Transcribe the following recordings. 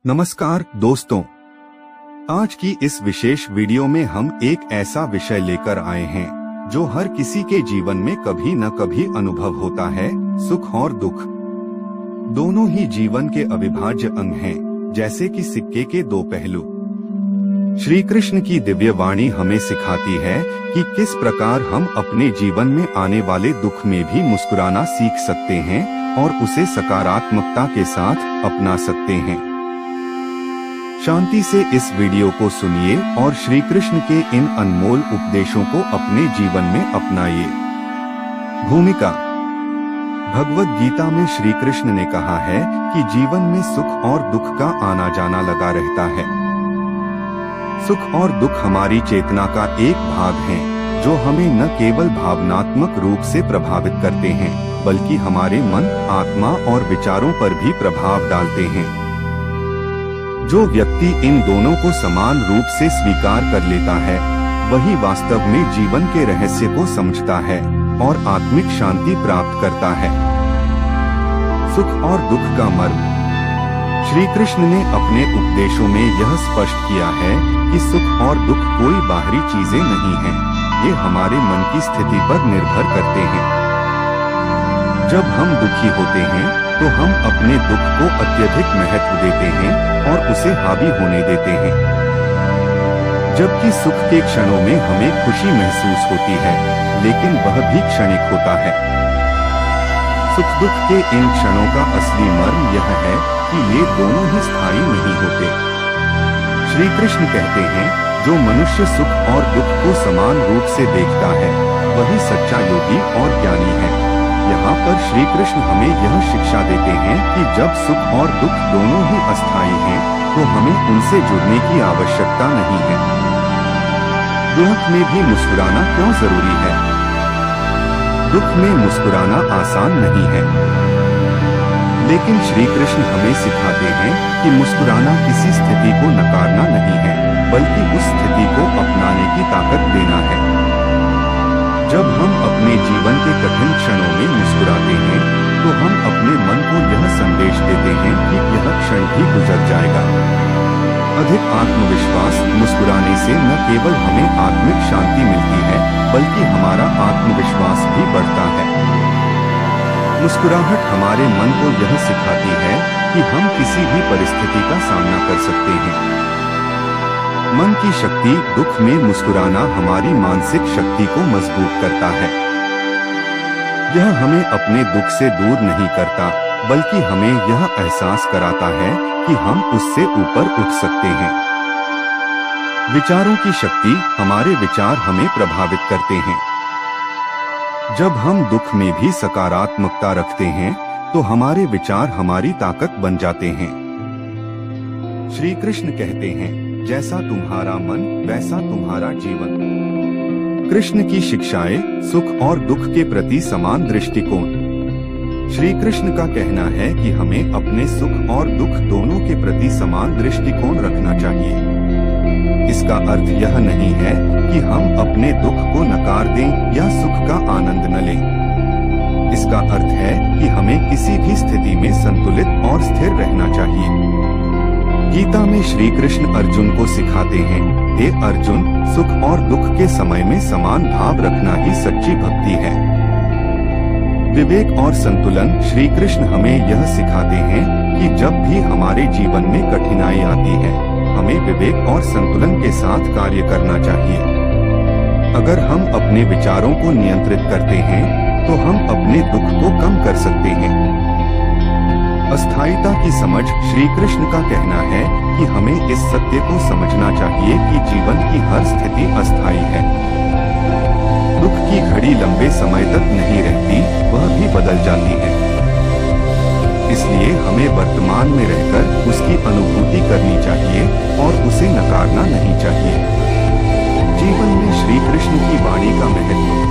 नमस्कार दोस्तों, आज की इस विशेष वीडियो में हम एक ऐसा विषय लेकर आए हैं जो हर किसी के जीवन में कभी न कभी अनुभव होता है। सुख और दुख दोनों ही जीवन के अविभाज्य अंग हैं, जैसे कि सिक्के के दो पहलू। श्री कृष्ण की दिव्य वाणी हमें सिखाती है कि किस प्रकार हम अपने जीवन में आने वाले दुख में भी मुस्कुराना सीख सकते हैं और उसे सकारात्मकता के साथ अपना सकते हैं। शांति से इस वीडियो को सुनिए और श्री कृष्ण के इन अनमोल उपदेशों को अपने जीवन में अपनाइए। भूमिका। भगवद गीता में श्री कृष्ण ने कहा है कि जीवन में सुख और दुख का आना जाना लगा रहता है। सुख और दुख हमारी चेतना का एक भाग है, जो हमें न केवल भावनात्मक रूप से प्रभावित करते हैं, बल्कि हमारे मन, आत्मा और विचारों पर भी प्रभाव डालते हैं। जो व्यक्ति इन दोनों को समान रूप से स्वीकार कर लेता है, वही वास्तव में जीवन के रहस्य को समझता है और आत्मिक शांति प्राप्त करता है। सुख और दुख का मर्म। श्री कृष्ण ने अपने उपदेशों में यह स्पष्ट किया है कि सुख और दुख कोई बाहरी चीजें नहीं हैं, ये हमारे मन की स्थिति पर निर्भर करते हैं। जब हम दुखी होते हैं तो हम अपने दुख को अत्यधिक महत्व देते हैं और उसे हावी होने देते हैं, जबकि सुख के क्षणों में हमें खुशी महसूस होती है, लेकिन वह भी क्षणिक होता है। सुख दुख के इन क्षणों का असली मर्म यह है कि ये दोनों ही स्थायी नहीं होते। श्री कृष्ण कहते हैं, जो मनुष्य सुख और दुख को समान रूप से देखता है, वही सच्चा योगी और ज्ञानी है। यहाँ पर श्री कृष्ण हमें यह शिक्षा देते हैं कि जब सुख और दुख दोनों ही अस्थायी हैं, तो हमें उनसे जुड़ने की आवश्यकता नहीं है। दुख में भी मुस्कुराना क्यों जरूरी है? दुख में मुस्कुराना आसान नहीं है, लेकिन श्री कृष्ण हमें सिखाते हैं कि मुस्कुराना किसी स्थिति को नकारना नहीं है, बल्कि उस स्थिति को अपनाने की ताकत देना है। जब हम अपने जीवन के कठिन क्षणों में मुस्कुराते हैं, तो हम अपने मन को यह संदेश देते हैं कि यह क्षण भी गुजर जाएगा। अधिक आत्मविश्वास। मुस्कुराने से न केवल हमें आत्मिक शांति मिलती है, बल्कि हमारा आत्मविश्वास भी बढ़ता है। मुस्कुराहट हमारे मन को यह सिखाती है कि हम किसी भी परिस्थिति का सामना कर सकते हैं। मन की शक्ति। दुख में मुस्कुराना हमारी मानसिक शक्ति को मजबूत करता है। यह हमें अपने दुख से दूर नहीं करता, बल्कि हमें यह एहसास कराता है कि हम उससे ऊपर उठ सकते हैं। विचारों की शक्ति। हमारे विचार हमें प्रभावित करते हैं। जब हम दुख में भी सकारात्मकता रखते हैं, तो हमारे विचार हमारी ताकत बन जाते हैं। श्री कृष्ण कहते हैं, जैसा तुम्हारा मन वैसा तुम्हारा जीवन। कृष्ण की शिक्षाएं। सुख और दुख के प्रति समान दृष्टिकोण। श्री कृष्ण का कहना है कि हमें अपने सुख और दुख दोनों के प्रति समान दृष्टिकोण रखना चाहिए। इसका अर्थ यह नहीं है कि हम अपने दुख को नकार दें या सुख का आनंद न लें। इसका अर्थ है कि हमें किसी भी स्थिति में संतुलित और स्थिर रहना चाहिए। गीता में श्री कृष्ण अर्जुन को सिखाते हैं, हे अर्जुन, सुख और दुख के समय में समान भाव रखना ही सच्ची भक्ति है। विवेक और संतुलन। श्री कृष्ण हमें यह सिखाते हैं कि जब भी हमारे जीवन में कठिनाई आती है, हमें विवेक और संतुलन के साथ कार्य करना चाहिए। अगर हम अपने विचारों को नियंत्रित करते हैं, तो हम अपने दुख को कम कर सकते हैं। अस्थायीता की समझ। श्री कृष्ण का कहना है कि हमें इस सत्य को समझना चाहिए कि जीवन की हर स्थिति अस्थायी है। दुख की घड़ी लंबे समय तक नहीं रहती, वह भी बदल जाती है। इसलिए हमें वर्तमान में रहकर उसकी अनुभूति करनी चाहिए और उसे नकारना नहीं चाहिए। जीवन में श्री कृष्ण की वाणी का महत्व।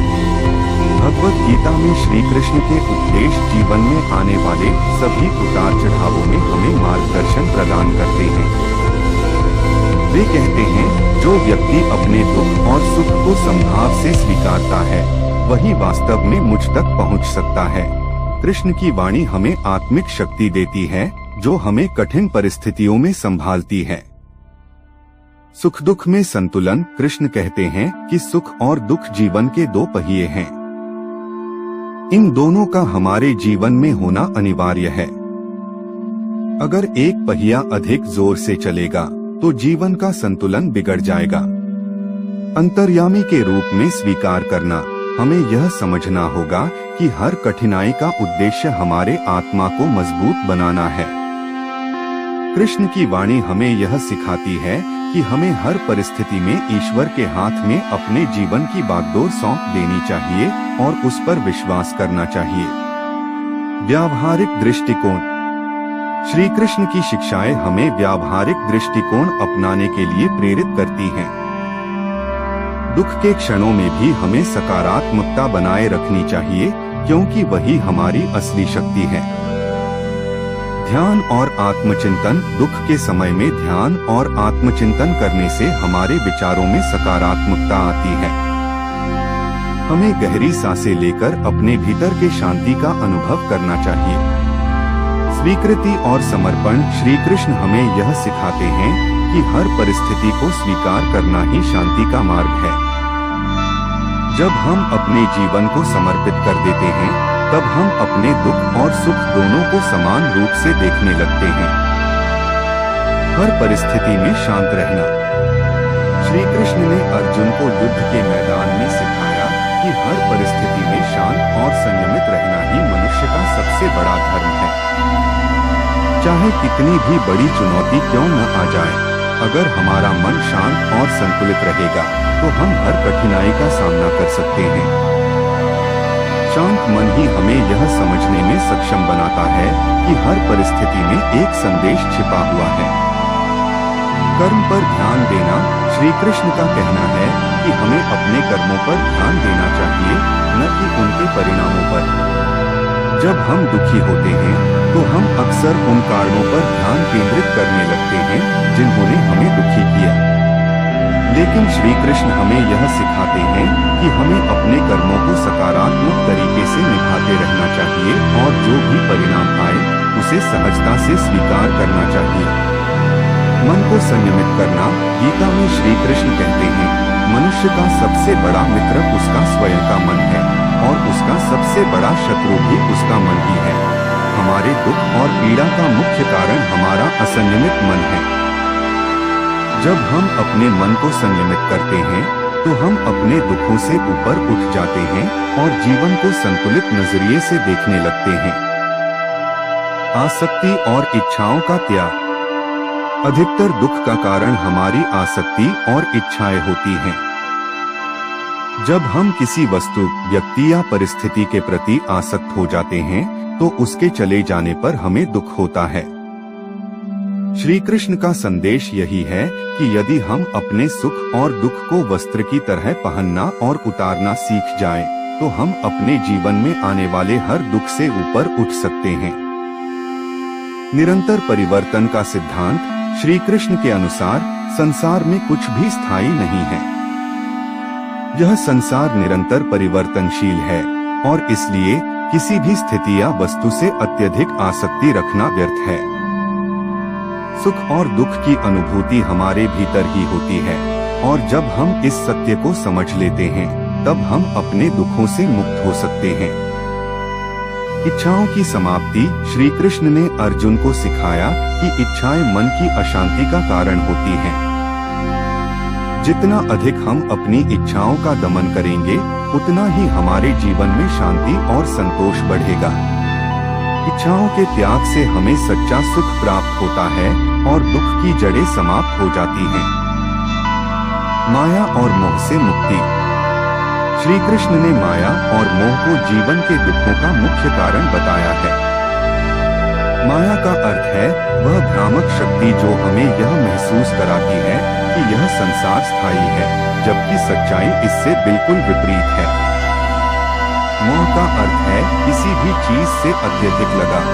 भगवद गीता में श्री कृष्ण के उपदेश जीवन में आने वाले सभी उतार चढ़ावों में हमें मार्गदर्शन प्रदान करते हैं। वे कहते हैं, जो व्यक्ति अपने दुख और सुख को समभाव से स्वीकारता है, वही वास्तव में मुझ तक पहुंच सकता है। कृष्ण की वाणी हमें आत्मिक शक्ति देती है, जो हमें कठिन परिस्थितियों में संभालती है। सुख दुख में संतुलन। कृष्ण कहते हैं कि सुख और दुख जीवन के दो पहिए हैं। इन दोनों का हमारे जीवन में होना अनिवार्य है। अगर एक पहिया अधिक जोर से चलेगा तो जीवन का संतुलन बिगड़ जाएगा। अंतर्यामी के रूप में स्वीकार करना। हमें यह समझना होगा कि हर कठिनाई का उद्देश्य हमारे आत्मा को मजबूत बनाना है। कृष्ण की वाणी हमें यह सिखाती है कि हमें हर परिस्थिति में ईश्वर के हाथ में अपने जीवन की बागडोर सौंप देनी चाहिए और उस पर विश्वास करना चाहिए। व्यावहारिक दृष्टिकोण। श्री कृष्ण की शिक्षाएं हमें व्यावहारिक दृष्टिकोण अपनाने के लिए प्रेरित करती हैं। दुख के क्षणों में भी हमें सकारात्मकता बनाए रखनी चाहिए, क्योंकि वही हमारी असली शक्ति है। ध्यान और आत्मचिंतन। दुख के समय में ध्यान और आत्मचिंतन करने से हमारे विचारों में सकारात्मकता आती है। हमें गहरी सांसें लेकर अपने भीतर के शांति का अनुभव करना चाहिए। स्वीकृति और समर्पण। श्री कृष्ण हमें यह सिखाते हैं कि हर परिस्थिति को स्वीकार करना ही शांति का मार्ग है। जब हम अपने जीवन को समर्पित कर देते हैं, तब हम अपने दुख और सुख दोनों को समान रूप से देखने लगते हैं। हर परिस्थिति में शांत रहना। श्री कृष्ण ने अर्जुन को युद्ध के मैदान में सिखाया कि हर परिस्थिति में शांत और संयमित रहना ही मनुष्य का सबसे बड़ा धर्म है। चाहे कितनी भी बड़ी चुनौती क्यों न आ जाए, अगर हमारा मन शांत और संतुलित रहेगा तो हम हर कठिनाई का सामना कर सकते हैं। शांत मन ही हमें यह समझने में सक्षम बनाता है कि हर परिस्थिति में एक संदेश छिपा हुआ है। कर्म पर ध्यान देना। श्री कृष्ण का कहना है कि हमें अपने कर्मों पर ध्यान देना चाहिए, न कि उनके परिणामों पर। जब हम दुखी होते हैं तो हम अक्सर उन कारणों पर ध्यान केंद्रित करने लगते हैं जिन्होंने हमें दुखी किया। लेकिन श्री कृष्ण हमें यह सिखाते हैं कि हमें अपने कर्मों को सकारात्मक तरीके से निभाते रहना चाहिए और जो भी परिणाम आए उसे सहजता से स्वीकार करना चाहिए। मन को संयमित करना। गीता में श्री कृष्ण कहते हैं, मनुष्य का सबसे बड़ा मित्र उसका स्वयं का मन है और उसका सबसे बड़ा शत्रु भी उसका मन ही है। हमारे दुख और पीड़ा का मुख्य कारण हमारा असंयमित मन है। जब हम अपने मन को संयमित करते हैं तो हम अपने दुखों से ऊपर उठ जाते हैं और जीवन को संतुलित नजरिए से देखने लगते हैं। आसक्ति और इच्छाओं का त्याग। अधिकतर दुख का कारण हमारी आसक्ति और इच्छाएं होती हैं। जब हम किसी वस्तु, व्यक्ति या परिस्थिति के प्रति आसक्त हो जाते हैं तो उसके चले जाने पर हमें दुख होता है। श्री कृष्ण का संदेश यही है कि यदि हम अपने सुख और दुख को वस्त्र की तरह पहनना और उतारना सीख जाएं, तो हम अपने जीवन में आने वाले हर दुख से ऊपर उठ सकते हैं। निरंतर परिवर्तन का सिद्धांत। श्री कृष्ण के अनुसार संसार में कुछ भी स्थायी नहीं है। यह संसार निरंतर परिवर्तनशील है और इसलिए किसी भी स्थिति या वस्तु से अत्यधिक आसक्ति रखना व्यर्थ है। सुख और दुख की अनुभूति हमारे भीतर ही होती है और जब हम इस सत्य को समझ लेते हैं तब हम अपने दुखों से मुक्त हो सकते हैं। इच्छाओं की समाप्ति। श्री कृष्ण ने अर्जुन को सिखाया कि इच्छाएं मन की अशांति का कारण होती हैं। जितना अधिक हम अपनी इच्छाओं का दमन करेंगे, उतना ही हमारे जीवन में शांति और संतोष बढ़ेगा। इच्छाओं के त्याग से हमें सच्चा सुख प्राप्त होता है और दुख की जड़ें समाप्त हो जाती हैं। माया और मोह से मुक्ति। श्री कृष्ण ने माया और मोह को जीवन के दुखों का मुख्य कारण बताया है। माया का अर्थ है वह भ्रामक शक्ति जो हमें यह महसूस कराती है कि यह संसार स्थायी है, जबकि सच्चाई इससे बिल्कुल विपरीत है। मोह का अर्थ है किसी भी चीज से अत्यधिक लगाव।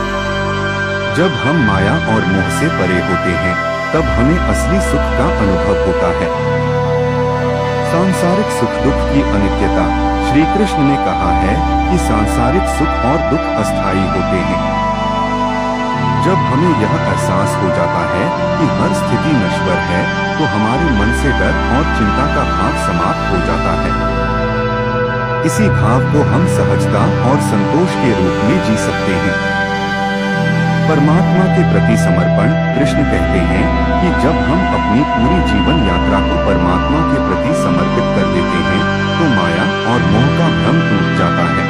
जब हम माया और मोह से परे होते हैं, तब हमें असली सुख का अनुभव होता है। सांसारिक सुख दुख की अनित्यता। श्री कृष्ण ने कहा है कि सांसारिक सुख और दुख अस्थायी होते हैं। जब हमें यह एहसास हो जाता है कि हर स्थिति नश्वर है, तो हमारे मन से डर और चिंता का भाव समाप्त हो जाता है। इसी भाव को हम सहजता और संतोष के रूप में जी सकते हैं। परमात्मा के प्रति समर्पण। कृष्ण कहते हैं कि जब हम अपनी पूरी जीवन यात्रा को परमात्मा के प्रति समर्पित कर देते हैं, तो माया और मोह का भ्रम टूट जाता है।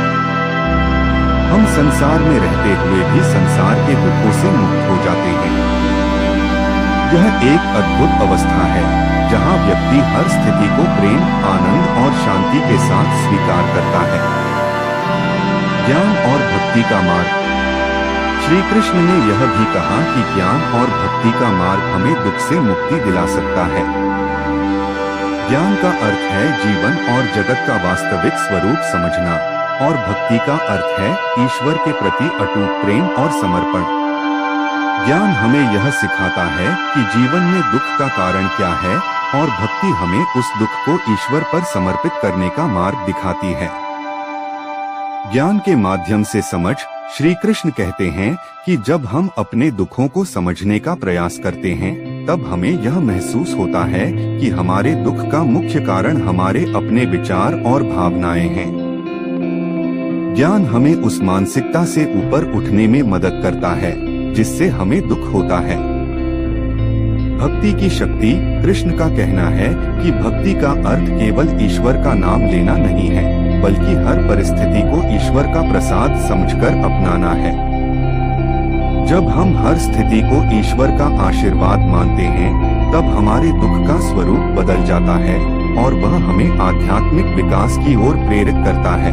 हम संसार में रहते हुए भी संसार के दुखों से मुक्त हो जाते हैं। यह एक अद्भुत अवस्था है जहां व्यक्ति हर स्थिति को प्रेम, आनंद और शांति के साथ स्वीकार करता है। ज्ञान और भक्ति का मार्ग। श्री कृष्ण ने यह भी कहा कि ज्ञान और भक्ति का मार्ग हमें दुख से मुक्ति दिला सकता है। ज्ञान का अर्थ है जीवन और जगत का वास्तविक स्वरूप समझना, और भक्ति का अर्थ है ईश्वर के प्रति अटूट प्रेम और समर्पण। ज्ञान हमें यह सिखाता है कि जीवन में दुख का कारण क्या है, और भक्ति हमें उस दुख को ईश्वर पर समर्पित करने का मार्ग दिखाती है। ज्ञान के माध्यम से समझ। श्री कृष्ण कहते हैं कि जब हम अपने दुखों को समझने का प्रयास करते हैं, तब हमें यह महसूस होता है कि हमारे दुख का मुख्य कारण हमारे अपने विचार और भावनाएं हैं। ज्ञान हमें उस मानसिकता से ऊपर उठने में मदद करता है जिससे हमें दुख होता है। भक्ति की शक्ति। कृष्ण का कहना है कि भक्ति का अर्थ केवल ईश्वर का नाम लेना नहीं है, बल्कि हर परिस्थिति को ईश्वर का प्रसाद समझकर अपनाना है। जब हम हर स्थिति को ईश्वर का आशीर्वाद मानते हैं, तब हमारे दुख का स्वरूप बदल जाता है और वह हमें आध्यात्मिक विकास की ओर प्रेरित करता है।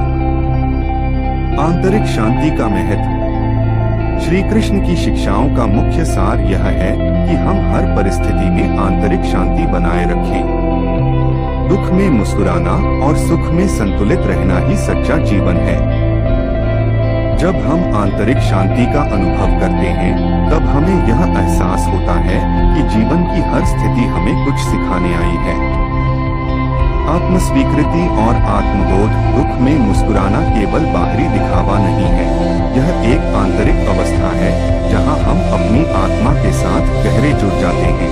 आंतरिक शांति का महत्व। श्री कृष्ण की शिक्षाओं का मुख्य सार यह है कि हम हर परिस्थिति में आंतरिक शांति बनाए रखें। दुख में मुस्कुराना और सुख में संतुलित रहना ही सच्चा जीवन है। जब हम आंतरिक शांति का अनुभव करते हैं, तब हमें यह एहसास होता है कि जीवन की हर स्थिति हमें कुछ सिखाने आई है। आत्मस्वीकृति और आत्मबोध। दुख में मुस्कुराना केवल बाहरी दिखावा नहीं है, यह एक आंतरिक अवस्था है जहां हम अपनी आत्मा के साथ गहरे जुड़ जाते हैं।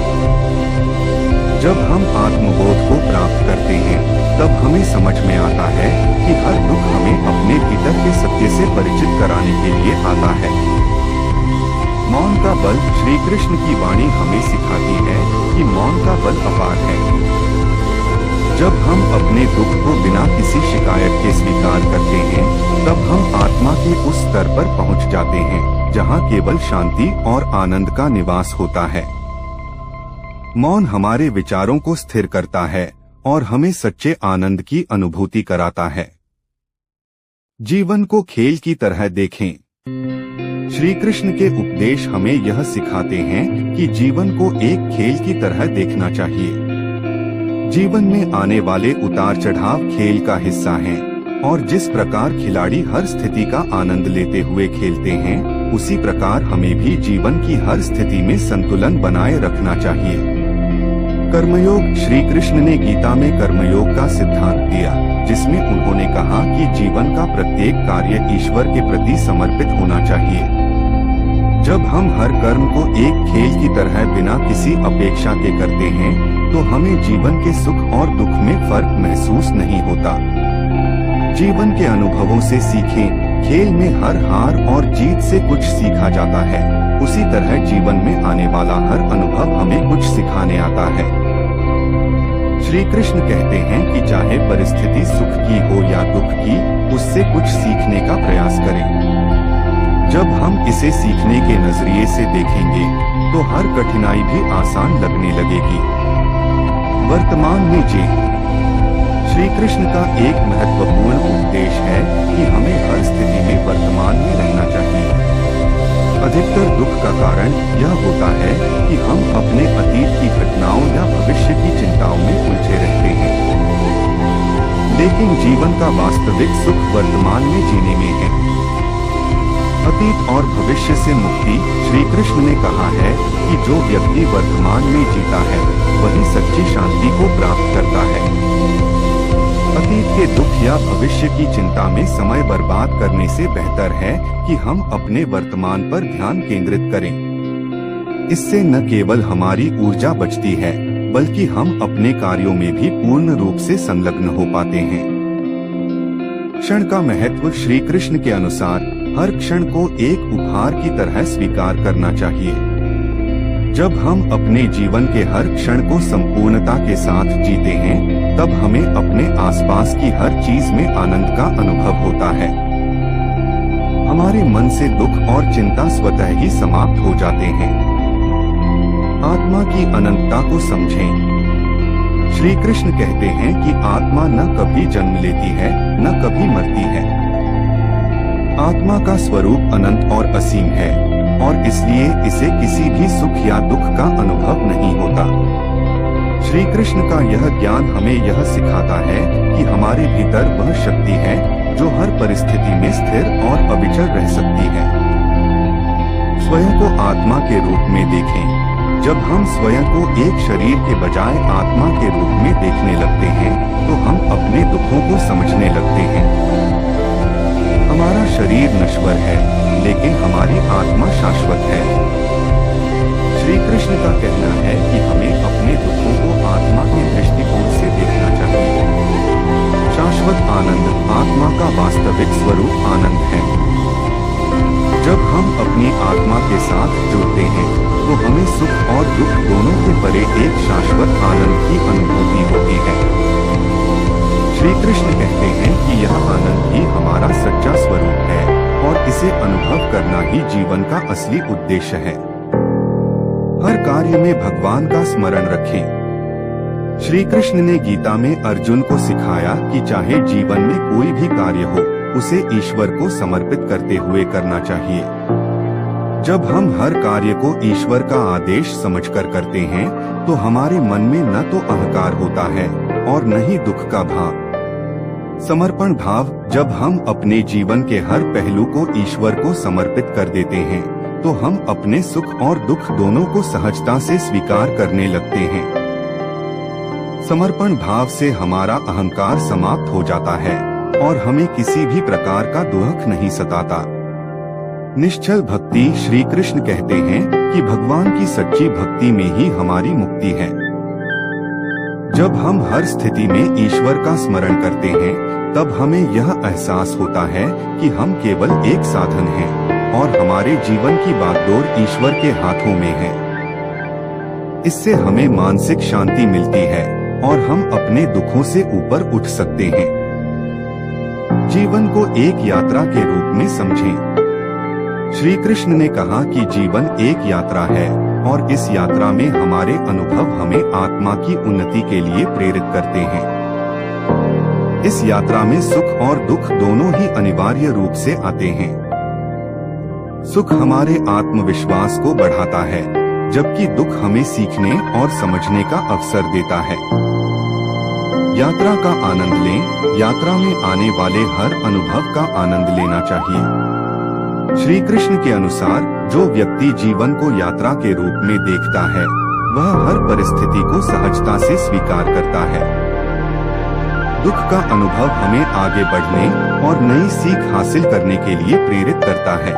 जब हम आत्मबोध को प्राप्त करते हैं, तब हमें समझ में आता है कि हर दुख हमें अपने भीतर के सत्य से परिचित कराने के लिए आता है। मौन का बल। श्री कृष्ण की वाणी हमें सिखाती है कि मौन का बल अपार है। जब हम अपने दुख को बिना किसी शिकायत के स्वीकार करते हैं, तब हम आत्मा के उस स्तर पर पहुंच जाते हैं जहां केवल शांति और आनंद का निवास होता है। मौन हमारे विचारों को स्थिर करता है और हमें सच्चे आनंद की अनुभूति कराता है। जीवन को खेल की तरह देखें। श्री कृष्ण के उपदेश हमें यह सिखाते हैं कि जीवन को एक खेल की तरह देखना चाहिए। जीवन में आने वाले उतार चढ़ाव खेल का हिस्सा हैं, और जिस प्रकार खिलाड़ी हर स्थिति का आनंद लेते हुए खेलते हैं, उसी प्रकार हमें भी जीवन की हर स्थिति में संतुलन बनाए रखना चाहिए। कर्मयोग। श्री कृष्ण ने गीता में कर्मयोग का सिद्धांत दिया, जिसमें उन्होंने कहा कि जीवन का प्रत्येक कार्य ईश्वर के प्रति समर्पित होना चाहिए। जब हम हर कर्म को एक खेल की तरह बिना किसी अपेक्षा के करते हैं, तो हमें जीवन के सुख और दुख में फर्क महसूस नहीं होता। जीवन के अनुभवों से सीखें। खेल में हर हार और जीत से कुछ सीखा जाता है, उसी तरह जीवन में आने वाला हर अनुभव हमें कुछ सिखाने आता है। श्री कृष्ण कहते हैं कि चाहे परिस्थिति सुख की हो या दुख की, उससे कुछ सीखने का प्रयास करें। जब हम इसे सीखने के नजरिए से देखेंगे, तो हर कठिनाई भी आसान लगने लगेगी। वर्तमान में जी। श्री कृष्ण का एक महत्वपूर्ण उपदेश है कि हमें हर स्थिति में वर्तमान में रहना चाहिए। अधिकतर दुख का कारण यह होता है कि हम अपने अतीत की घटनाओं या भविष्य की चिंताओं में उलझे रहते हैं। लेकिन जीवन का वास्तविक सुख वर्तमान में जीने में है। अतीत और भविष्य से मुक्ति। श्री कृष्ण ने कहा है कि जो व्यक्ति वर्तमान में जीता है, वही सच्ची शांति को प्राप्त करता है। अतीत के दुख या भविष्य की चिंता में समय बर्बाद करने से बेहतर है कि हम अपने वर्तमान पर ध्यान केंद्रित करें। इससे न केवल हमारी ऊर्जा बचती है, बल्कि हम अपने कार्यों में भी पूर्ण रूप से संलग्न हो पाते हैं। क्षण का महत्व। श्री कृष्ण के अनुसार हर क्षण को एक उपहार की तरह स्वीकार करना चाहिए। जब हम अपने जीवन के हर क्षण को संपूर्णता के साथ जीते हैं, तब हमें अपने आसपास की हर चीज में आनंद का अनुभव होता है। हमारे मन से दुख और चिंता स्वतः ही समाप्त हो जाते हैं। आत्मा की अनंतता को समझें। श्री कृष्ण कहते हैं कि आत्मा न कभी जन्म लेती है, न कभी मरती है। आत्मा का स्वरूप अनंत और असीम है, और इसलिए इसे किसी भी सुख या दुख का अनुभव नहीं होता। श्री कृष्ण का यह ज्ञान हमें यह सिखाता है कि हमारे भीतर वह शक्ति है जो हर परिस्थिति में स्थिर और अविचल रह सकती है। स्वयं को आत्मा के रूप में देखें। जब हम स्वयं को एक शरीर के बजाय आत्मा के रूप में देखने लगते हैं, तो हम अपने दुखों को समझने लगते हैं। हमारा शरीर नश्वर है, लेकिन हमारी आत्मा शाश्वत है। श्री कृष्ण का कहना है कि हमें अपने दुखों को आत्मा के दृष्टिकोण से देखना चाहिए। शाश्वत आनंद आत्मा का वास्तविक स्वरूप आनंद है। जब हम अपनी आत्मा के साथ जुड़ते हैं, तो हमें सुख और दुख दोनों के परे एक शाश्वत आनंद की अनुभूति होती है। श्री कृष्ण कहते हैं कि यह आनंद ही हमारा सच्चा स्वरूप है, और इसे अनुभव करना ही जीवन का असली उद्देश्य है। हर कार्य में भगवान का स्मरण रखें। श्री कृष्ण ने गीता में अर्जुन को सिखाया कि चाहे जीवन में कोई भी कार्य हो, उसे ईश्वर को समर्पित करते हुए करना चाहिए। जब हम हर कार्य को ईश्वर का आदेश समझकर करते हैं, तो हमारे मन में न तो अहंकार होता है और न ही दुख का भाव। समर्पण भाव। जब हम अपने जीवन के हर पहलू को ईश्वर को समर्पित कर देते हैं, तो हम अपने सुख और दुख दोनों को सहजता से स्वीकार करने लगते हैं। समर्पण भाव से हमारा अहंकार समाप्त हो जाता है और हमें किसी भी प्रकार का दुख नहीं सताता। निश्चल भक्ति। श्री कृष्ण कहते हैं कि भगवान की सच्ची भक्ति में ही हमारी मुक्ति है। जब हम हर स्थिति में ईश्वर का स्मरण करते हैं, तब हमें यह एहसास होता है कि हम केवल एक साधन हैं और हमारे जीवन की बागडोर ईश्वर के हाथों में है। इससे हमें मानसिक शांति मिलती है और हम अपने दुखों से ऊपर उठ सकते हैं। जीवन को एक यात्रा के रूप में समझें। श्री कृष्ण ने कहा कि जीवन एक यात्रा है, और इस यात्रा में हमारे अनुभव हमें आत्मा की उन्नति के लिए प्रेरित करते हैं। इस यात्रा में सुख और दुख दोनों ही अनिवार्य रूप से आते हैं। सुख हमारे आत्मविश्वास को बढ़ाता है, जबकि दुख हमें सीखने और समझने का अवसर देता है। यात्रा का आनंद लें। यात्रा में आने वाले हर अनुभव का आनंद लेना चाहिए। श्री कृष्ण के अनुसार जो व्यक्ति जीवन को यात्रा के रूप में देखता है, वह हर परिस्थिति को सहजता से स्वीकार करता है। दुख का अनुभव हमें आगे बढ़ने और नई सीख हासिल करने के लिए प्रेरित करता है।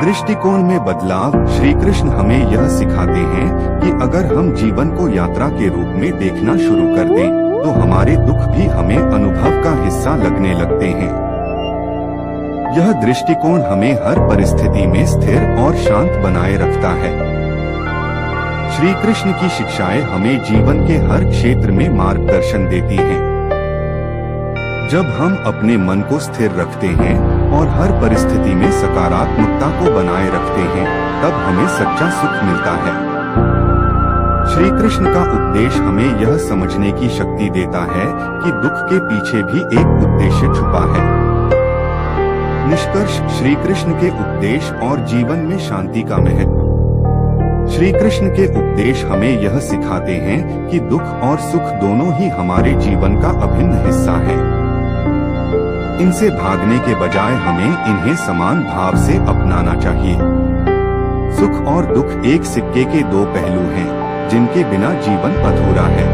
दृष्टिकोण में बदलाव। श्री कृष्ण हमें यह सिखाते हैं कि अगर हम जीवन को यात्रा के रूप में देखना शुरू कर दें, तो हमारे दुख भी हमें अनुभव का हिस्सा लगने लगते हैं। यह दृष्टिकोण हमें हर परिस्थिति में स्थिर और शांत बनाए रखता है। श्री कृष्ण की शिक्षाएं हमें जीवन के हर क्षेत्र में मार्गदर्शन देती हैं। जब हम अपने मन को स्थिर रखते हैं और हर परिस्थिति में सकारात्मकता को बनाए रखते हैं, तब हमें सच्चा सुख मिलता है। श्री कृष्ण का उपदेश हमें यह समझने की शक्ति देता है कि दुख के पीछे भी एक उद्देश्य छुपा है। निष्कर्ष। श्री कृष्ण के उपदेश और जीवन में शांति का महत्व। श्री कृष्ण के उपदेश हमें यह सिखाते हैं कि दुख और सुख दोनों ही हमारे जीवन का अभिन्न हिस्सा है। इनसे भागने के बजाय हमें इन्हें समान भाव से अपनाना चाहिए। सुख और दुख एक सिक्के के दो पहलू हैं, जिनके बिना जीवन अधूरा है।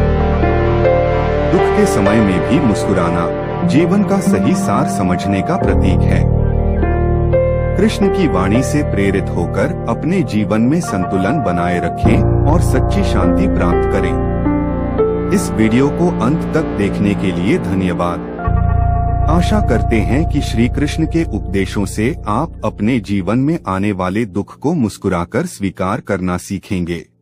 दुख के समय में भी मुस्कुराना जीवन का सही सार समझने का प्रतीक है। कृष्ण की वाणी से प्रेरित होकर अपने जीवन में संतुलन बनाए रखें और सच्ची शांति प्राप्त करें। इस वीडियो को अंत तक देखने के लिए धन्यवाद। आशा करते हैं कि श्री कृष्ण के उपदेशों से आप अपने जीवन में आने वाले दुख को मुस्कुराकर स्वीकार करना सीखेंगे।